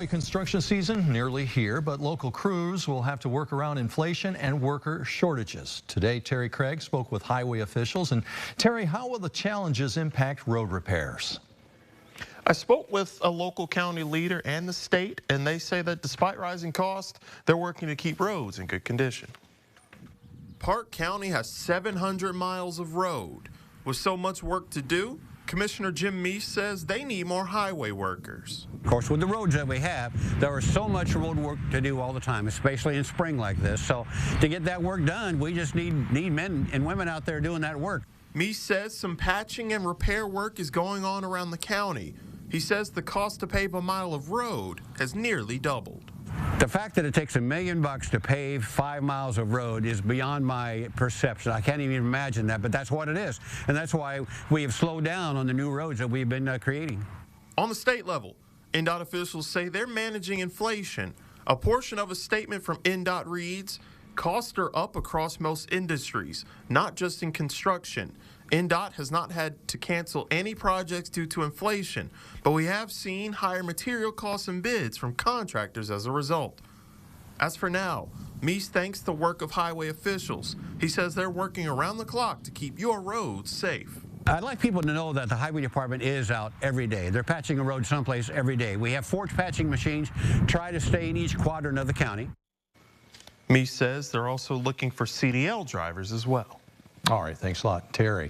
Construction season nearly here, but local crews will have to work around inflation and worker shortages. Today, Terry Craig spoke with highway officials. And Terry, how will the challenges impact road repairs? I spoke with a local county leader and the state, and they say that despite rising costs, they're working to keep roads in good condition. Park County has 700 miles of road. With so much work to do, Commissioner Jim Meese says they need more highway workers. Of course, with the roads that we have, there is so much road work to do all the time, especially in spring like this. So to get that work done, we just need men and women out there doing that work. Meese says some patching and repair work is going on around the county. He says the cost to pave a mile of road has nearly doubled. The fact that it takes $1 million to pave 5 miles of road is beyond my perception. I can't even imagine that, but that's what it is. And that's why we have slowed down on the new roads that we've been creating. On the state level, INDOT officials say they're managing inflation. A portion of a statement from INDOT reads, "Costs are up across most industries, not just in construction. INDOT has not had to cancel any projects due to inflation, but we have seen higher material costs and bids from contractors as a result." As for now, Meese thanks the work of highway officials. He says they're working around the clock to keep your roads safe. I'd like people to know that the highway department is out every day. They're patching a road someplace every day. We have 4 patching machines, try to stay in each quadrant of the county. Meese says they're also looking for CDL drivers as well. All right, thanks a lot, Terry.